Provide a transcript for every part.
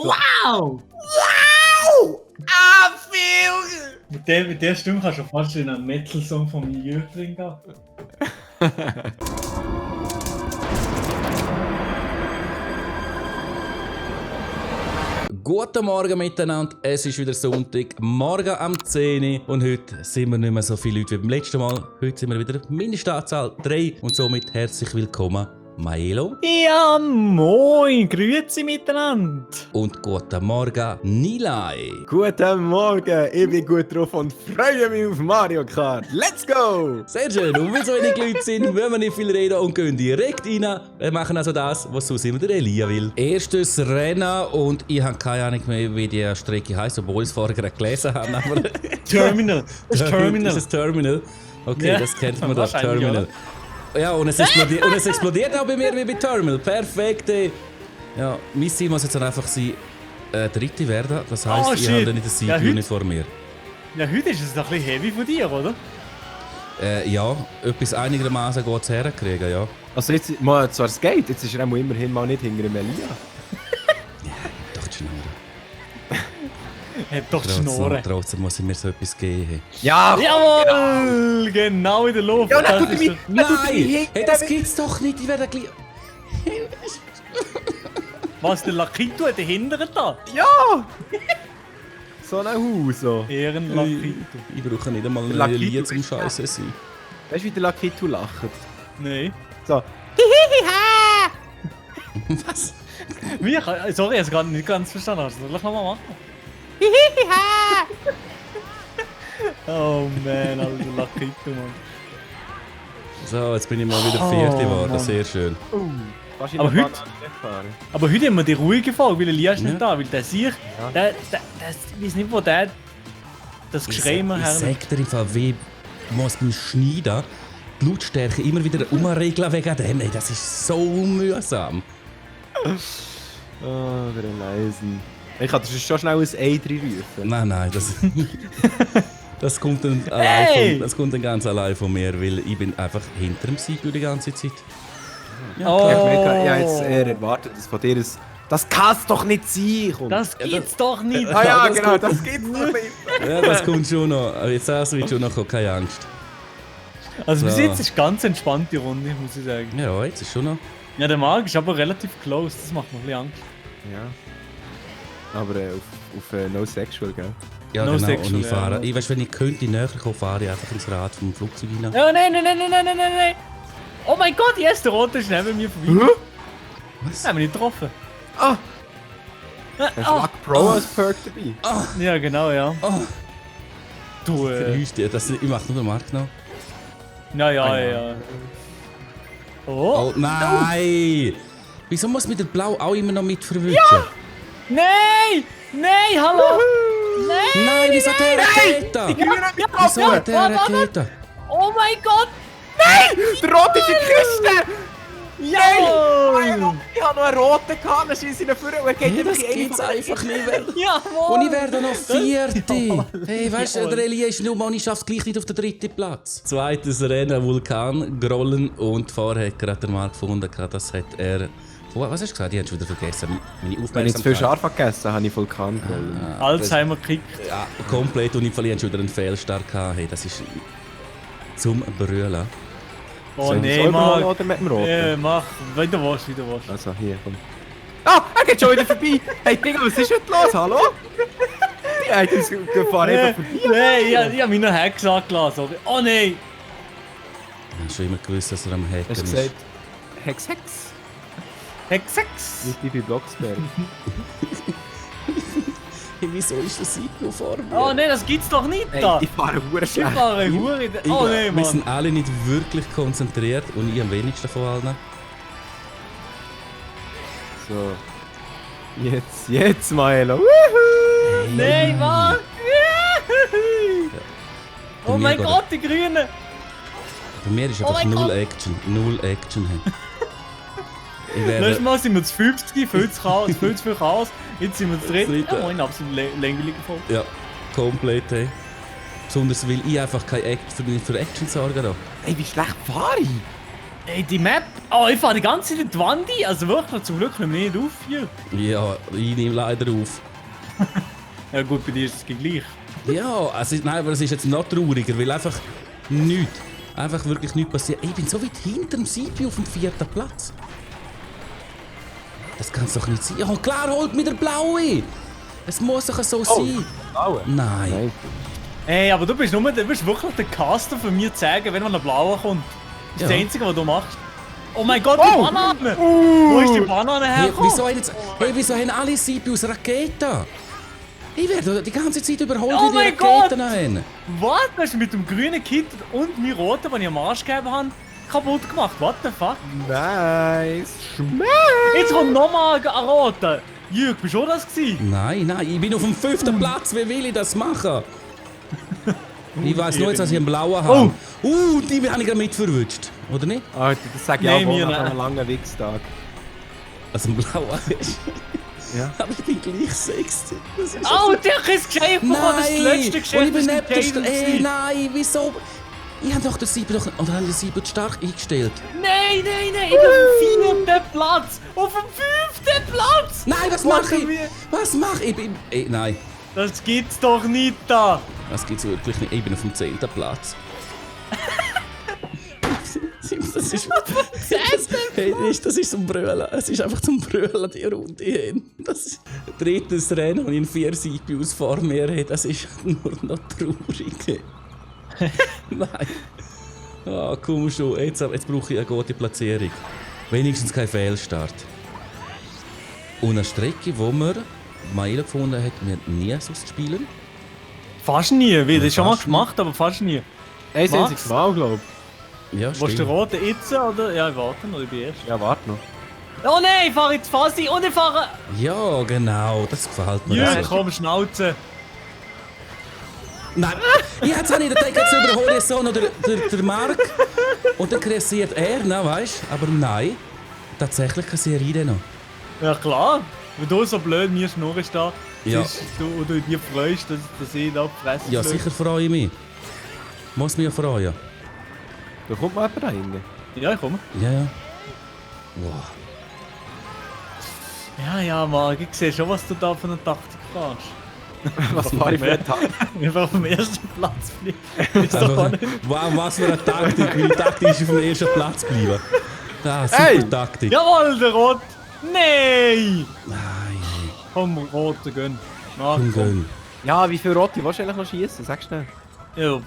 Wow! Wow! Ah, Phil! Mit der Stimme kannst du fast in einen Metal-Song von mir drin gehen. Guten Morgen miteinander, es ist wieder Sonntag, morgen am 10 Uhr und heute sind wir nicht mehr so viele Leute wie beim letzten Mal. Heute sind wir wieder Mindestanzahl 3 und somit herzlich willkommen Maelo. Ja, moin! Grüezi miteinander! Und guten Morgen Nilay. Guten Morgen, ich bin gut drauf und freue mich auf Mario Kart. Let's go! Sehr schön, und weil so wenig Leute sind, wollen wir nicht viel reden und gehen direkt rein. Wir machen also das, was sonst immer der Elia will. Erstes Rennen und ich habe keine Ahnung mehr, wie die Strecke heisst, obwohl ich es vorher gerade gelesen habe. Aber Terminal! Das ist Terminal! Ist es Terminal? Okay, Ja, das kennt man da, wahrscheinlich, Terminal. Ja, und es explodiert auch bei mir wie bei Terminal. Perfekt. Ja, mein Ziel muss jetzt dann einfach sein, Dritte werden. Das heisst, ich habe dann nicht das Ja, Sieg vor mir. Ja, heute ist es noch ein bisschen heavy von dir, oder? Ja, etwas einigermaßen geht es herkriegen, ja. Also jetzt, mal zwar es geht, jetzt ist er immerhin mal nicht hinter dem Elia. Doch, die Schnurren. Hat doch die Schnorren. Trotzdem muss ich mir so etwas geben. Ja! Jawohl! Genau in der Luft! Ja, Das tut ist mich- Nein! Hey, Hey, das gibt's doch nicht, ich werde gleich... Was, der Lakito hat den Hinteren da? Ja! So ein Haus. So. Ehrenlakito. Ich brauche nicht einmal Der eine Lakito Lied zum ist- Scheiße sein. Weißt du, wie der Lakito lacht? Nein. So. Was? Wie? Sorry, ich habe es gerade nicht ganz verstanden. Soll ich nochmal machen? Oh man, Alter, Lakito, Mann. So, jetzt bin ich mal wieder Vierte geworden, Mann. sehr schön. Kannst du Aber in der heute- Bahn wegfahren? Aber heute haben wir die ruhige Folge, weil Elia ist nicht Ja. da, weil der sich, der, ich weiß nicht, wo der das Geschrei immer Ich her. sag dir im Fall, wie muss beim Schneiden die Lautstärke immer wieder umregeln wegen dem. Ey, das ist so mühsam. Oh, der Leisen. Ich kann das schon schnell ein Ei reinrufen. Nein, das... Das kommt, dann Hey! das kommt dann ganz allein von mir, weil ich bin einfach hinter dem Sieg die ganze Zeit. Oh, Ich habe jetzt eher erwartet, dass von dir ein «Das kann's doch nicht sein!» kommt. das gibt's doch nicht! Ah ja, das genau, kommt- das geht's doch nicht. Ja, das kommt schon noch. Aber jetzt das wird schon noch, keine Angst. Also bis So. jetzt ist ganz entspannt die Runde, muss ich sagen. Ja, jetzt ist schon noch. Ja, der Marc ist aber relativ close, das macht mir ein bisschen Angst. Ja. Aber auf No Sexual, gell? Ja, No genau. sexual, Und ich fahre. ja. Ich weiß, wenn ich könnte näher kommen, fahre ich einfach ins Rad vom Flugzeug hinein. Oh nein! Oh mein Gott, yes, der Rote ist neben mir vorbei. Was? Haben wir nicht getroffen. Ah! Ah, Hast du Luck Pro als Perk dabei? Ja, genau, ja. Oh, Du, verlüst dir. Ich mache nur den Markt noch. ja. Oh, Oh, nein! Wieso muss mit der Blau auch immer noch mit verwischen? nein! Nein, hallo! Nein! Nein, wieso der Rakete? Wieso hat der Rakete? Oh mein Gott! Der Rote ist in der Kiste! Jawohl! Ich habe noch einen roten gehabt, dann schieße ich ihn vor und er geht Ja, das einfach geht's einfach nicht mehr. Jawohl! Und ich werde noch Vierte. Hey, weißt du, der Elia ist nur mal, ich schaff's gleich nicht auf den dritten Platz. Zweites Rennen, Vulkan, Grollen und vorher hat gerade der Marc gefunden, das hat er... Was hast du gesagt? Ich habe schon wieder vergessen. Meine Wenn ich zu viel Aufmerksamkeit. Scharf gegessen habe, ich Vulkan gerollt. Alzheimer Kick. Ja, komplett und ich verliere schon wieder einen Fehlstart gehabt. Hey, das ist zum Brüllen. Oh Sollen wir nein, es überholen Marc. oder mit dem Roten? Mach. Wieder was. Also, hier, komm. Ah, er geht schon wieder vorbei! Hey, Digga, was ist heute los? Hallo? Die hat uns gefahren einfach vorbei. Nein, ich habe mich noch hergesagt lassen. Oh nein! Ich habe schon immer gewusst, dass er am Hacken Hast du ist. gesagt, Hex? Hexex! Nicht wie bei Blocksberg. Hey, wieso ist das Siegel vor mir? Oh nein, das gibt's doch nicht Hey, da! ich fahre hure Ich schlecht. fahre Hure. Oh nein, Wir Mann! sind alle nicht wirklich konzentriert und ich am wenigsten von allen. So. Jetzt, Maelo. Woohoo! Nein, Mann! Bei Oh mir mein geht- Gott, die Grünen! Bei mir ist Oh einfach mein null Gott. Action. Null Action. Hey. Ich Letztes werde... Mal sind wir zu 50, viel zu Chaos, viel zu viel Chaos. Jetzt sind wir zu dritt. Dritte. Ja, moin, absolut langweilig gefunden. Ja, komplett. Hey. Besonders weil ich einfach keine Action für Action sorge. Da. Ey, wie schlecht fahre ich? Ey, die Map. Oh, ich fahre die ganze Zeit in die Wand ein. Also wirklich, zum Glück nicht mehr auf hier. Ja, ich nehme leider auf. Ja gut, bei dir ist es gleich. Ja, nein, aber es ist jetzt noch trauriger, weil einfach nichts. Einfach wirklich nichts passiert. Ich bin so weit hinter dem Sipi auf dem 4. Platz. Das kann es doch nicht sein. Ja, klar, holt mir der Blaue. Es muss doch so sein. Blaue? Nein. Ey, aber du bist wirklich der Caster von mir zu sagen, wenn man einen blauen kommt. Das ist Ja. das Einzige, was du machst. Oh mein Gott, die Banane! Wo ist die Banane Hey, hergekommen? wieso haben alle Sipi aus Raketen? Ich werde die ganze Zeit überholt, Oh wie die mein Gott! Raketen haben. Was? Du hast mit dem grünen Kit und mir roten, den ich am Arsch gegeben habe, kaputt gemacht. What the fuck? Nice. Schmeck. Jetzt kommt nochmal ein roter. Jürg, bist du auch das gewesen? Nein, ich bin auf dem 5. Platz. Wie will ich das machen? Ich weiß nur jetzt, dass ich einen blauen habe. Die habe ich gerade mit verwünscht. Oder nicht? Alter, das sag ich Nein, auch mir nach nicht. einem langen Wichstag. Also ein blauer ist. Ja. Aber ich bin gleich sexy. Das ist Oh, der hat ein Geschenk bekommen. Das ist das letzte und Geschenk. ich bin das nicht ist Ey, Jaden. nein, wieso? Ich habe doch den Sieben doch... Oder haben den Sieben stark eingestellt? Nein, ich bin auf dem 4. Platz. Auf dem 5. Platz. Nein, was mache ich? Was mache ich? Nein, Das gibt's doch nicht da. das gibt's wirklich nicht. Ich bin auf dem 10. Platz. Das ist... Das ist zum Brüllen. Es ist einfach zum Brüllen, die Runde hin. Das ist... Drittes Rennen und in 4 Siege aus vor mir. Das ist nur noch traurig. Nein. Ah, komm schon. Jetzt brauche ich eine gute Platzierung. Wenigstens kein Fehlstart. Und eine Strecke, wo wir Maelo gefunden hat, wir nie so zu spielen. Fast nie. Das ist schon mal fast nie. gemacht, aber fast nie. Ein Max? einziges Mal, glaub Ja, Willst du den roten jetzt oder? Ja, ich warte noch, ich bin erst. ich. Ja, warte noch. Oh nein, ich fahre jetzt Fasi und ich fahre... Ja, genau. Das gefällt mir. Jürg, Also. komm, Schnauze. Nein, ich hätte es nicht gedacht, jetzt überhole ich so noch der Marc. Und dann kressiert er, ne, weißt du? Aber nein, tatsächlich kassiere ich den noch. Ja klar. Wenn du so blöd mir schnurrst da, Ja. und du dich freust, dass ich da fressen Ja, sicher freue ich mich. Muss mich ja freuen. Da kommt mal jemand rein. Ja, ich komme. Ja, ja. Wow. Ja, Marc, ich sehe schon, was du da für eine Taktik fährst. Was fahre ich für einen Tag? Einfach auf dem ersten Platz bleiben. Ist doch auch nicht. Wow, was für eine Taktik. Meine Taktik ist auf dem ersten Platz bleiben. Ah, super Hey! Taktik. Jawohl, der Rot. Nein! Nein, Komm, Rote, gönn. Na, komm, gönn. Ja, wie viele Rote willst du eigentlich noch schießen? Sag schnell. Ja,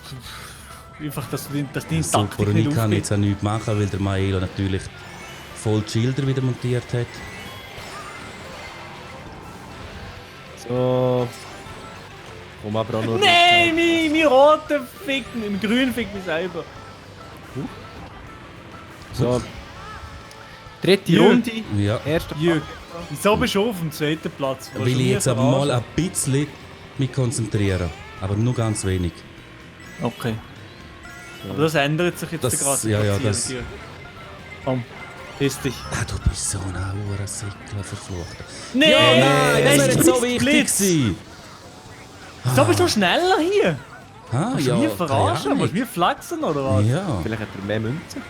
einfach, dass deine Taktik Super, und nicht ich kann aufgeht. jetzt auch nichts machen, weil der Maelo natürlich voll die Schilder wieder montiert hat. So. Komm aber auch noch. Nein, mein Roter fickt mich, mein Grün fickt mich selber. So. Dritte Jürg. Runde. Ja, Erster Jürg, wieso bist du auf dem 2. Platz? Willst weil du ich mich jetzt mal verarschen? ein bisschen mich konzentriere. Aber nur ganz wenig. Okay. Aber das ändert sich jetzt Das- gerade. ja, ja, das- Jürg. Komm, piss dich. Ah, du bist so ein Hurensäckler, verfluchter. Nein, Nein, das wäre ist jetzt so wichtig Blitz. gewesen. Wieso bist du schneller hier? Ah, Willst du ja, mich keine verarschen? Ahnung. Willst du mich flexen oder was? Ja, Vielleicht hat er mehr Münzen.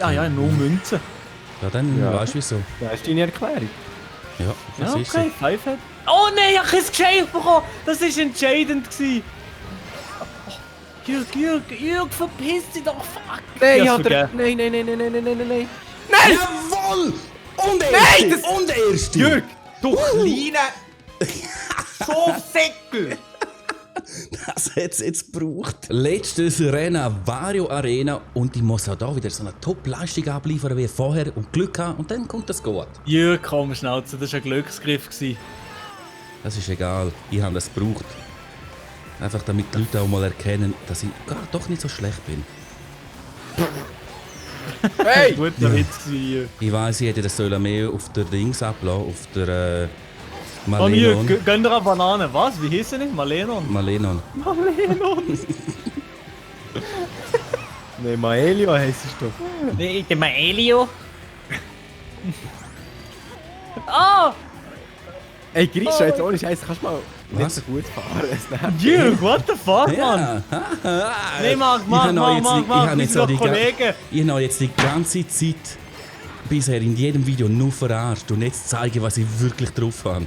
Ah ja, nur Münzen. ja dann Ja. weißt du wieso. Das ist deine Erklärung. Ja, Ja, das ist okay, sie. Five hat. Oh nein, ich hab kein Geschenk bekommen! Das war entscheidend gewesen. Oh, Jürg, verpiss dich doch, fuck! Nein, Ich ja, hab's der. vergessen. Nein. Jawohl! Und der erste! Und der erste! Jürg, du kleine. So Säckel! Das hat es jetzt gebraucht. Letztes Rennen, Vario Arena. Und ich muss auch da wieder so eine Top-Leistung abliefern wie vorher und Glück haben. Und dann kommt das gut. Jürg, komm, Schnauze, das war ein Glücksgriff gewesen. Das ist egal. Ich habe das gebraucht. Einfach damit die Leute auch mal erkennen, dass ich gar doch nicht so schlecht bin. Hey! Guter Witz gewesen, Jürg. Ich weiss, ich hätte das sollen mehr auf der Dings ablassen, auf der Komm, Malenon. Jürg, gönn dir eine Banane. Was? Wie hieß sie nicht? Malenon? Malenon. Nein, Maelio heisst es doch. Nee, der Maelio. Ah! Ey, Grisha, jetzt ohne Scheiß, kannst du mal nicht Was? so gut fahren. Es nervt. Jürg, what the fuck, Mann? Ja. Nee, mach, Ich habe wir sind doch Kollegen. Ich habe jetzt die ganze Zeit bisher in jedem Video nur verarscht und jetzt zeige, was ich wirklich drauf habe.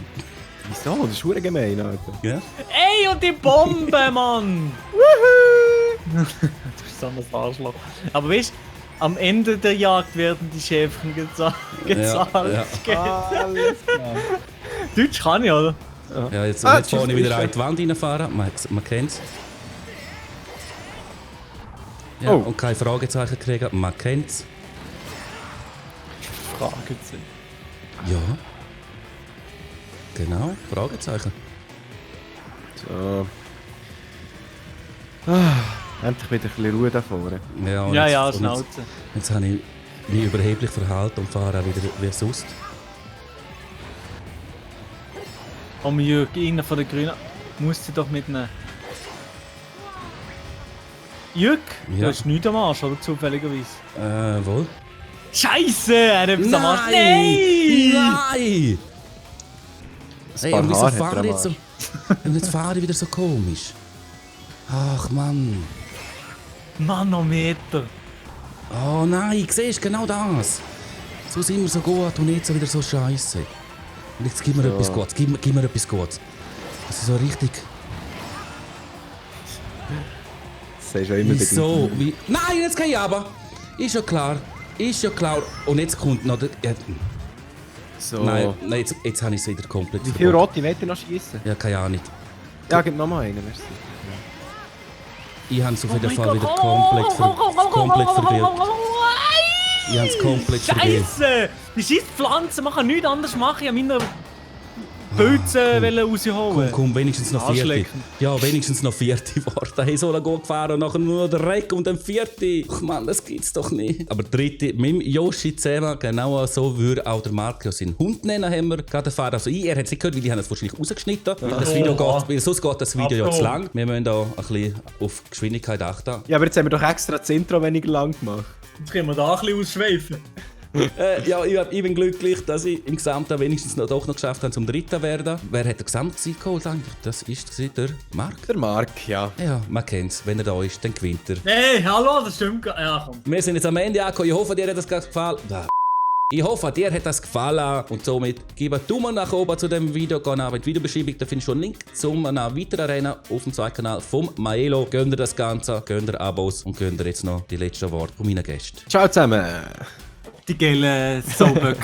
Wieso? Das ist verdammt gemein, Alter. Ja? Ey, und die Bombe, Mann! Wuhu! Du bist so ein Arschloch. Aber weißt du, am Ende der Jagd werden die Schäfchen gezahlt. Ja. Alles klar. Deutsch kann ich, oder? Ja, jetzt, Ah, jetzt vorne tschüss, wieder tschüss. in die Wand reinfahren. Man kennt es. Ja, Oh. und kein Fragezeichen kriegen. Man kennt es. Fragezeichen. Ja. Genau, Fragezeichen. So. Endlich wieder ein bisschen Ruhe da vorne. Ja, und Ja, jetzt- ja, und Schnauze. Jetzt habe ich mich überheblich verhalten und fahre auch wieder wie sonst. Oh, Jürg, einer von den Grünen muss sie doch mitnehmen. Jürg, du Ja. hast nichts am Arsch, oder? Zufälligerweise. Wohl? Scheiße, er hat etwas am Arsch. Nein! Nein! Hey, paar und wieso Haare hat fahre er ich am jetzt so... Und jetzt fahre ich wieder so komisch. Ach Mann. Manometer. Oh nein, siehst du, genau das. So sind wir so gut und jetzt so wieder so scheiße. Und jetzt gib mir So. etwas Gutes, gib mir etwas Gutes. Das ist so richtig... Das sagst du ja immer Wieso? Wie... Nein, jetzt kann ich aber. Ist ja klar. Ist ja klar. Und jetzt kommt noch der... Ja, So. nein, jetzt habe ich es wieder komplett Wie viele verbockt. rote wollt ihr noch schießen? Ja, keine Ahnung. Ja, gib noch mal einen, merci. Ich habe es auf jeden mein Fall Gott. wieder komplett verbildet. Ich habe es komplett verbildet. Scheiße! Die scheiß Pflanzen machen nichts anderes machen. Ich wollte meine Pilze rausholen. Komm, wenigstens noch vierte. Anschlecken. Ja, wenigstens noch vierte Worte. Hey, so lange gut gefahren und nachher nur noch der Reck und dann vierte. Ach Mann, das gibt's doch nicht. Aber dritte, mit dem Yoshi zusammen, genau so würde auch der Marco seinen Hund nennen, haben wir gerade erfahren. Also er hat es nicht gehört, weil die haben es wahrscheinlich rausgeschnitten. Weil das Video geht, weil sonst geht das Video ja zu lang. Wir müssen da ein bisschen auf Geschwindigkeit achten. Ja, aber jetzt haben wir doch extra das Intro weniger lang gemacht. Jetzt können wir da ein bisschen ausschweifen. Ja, ich bin glücklich, dass ich im Gesamten wenigstens doch noch geschafft habe, zum Dritten zu werden. Wer hat den Gesamtsieg geholt eigentlich? Das war der Marc. Der Marc, ja. Ja, man kennt es. Wenn er da ist, dann gewinnt er. Hey, hallo, das stimmt gar nicht. Ja, komm. Wir sind jetzt am Ende angekommen. Ich hoffe, dir hat das gefallen. Ich hoffe, dir hat das gefallen. Und somit gib einen Daumen nach oben zu dem Video. Geh nach in die Videobeschreibung. Da findest du einen Link zum weiteren Rennen auf dem zweiten Kanal vom Maelo. Gönnt ihr das Ganze, gönnt ihr Abos und gönnt ihr jetzt noch die letzten Worte von meinen Gästen. Ciao zusammen. Die gelben Sauböcke.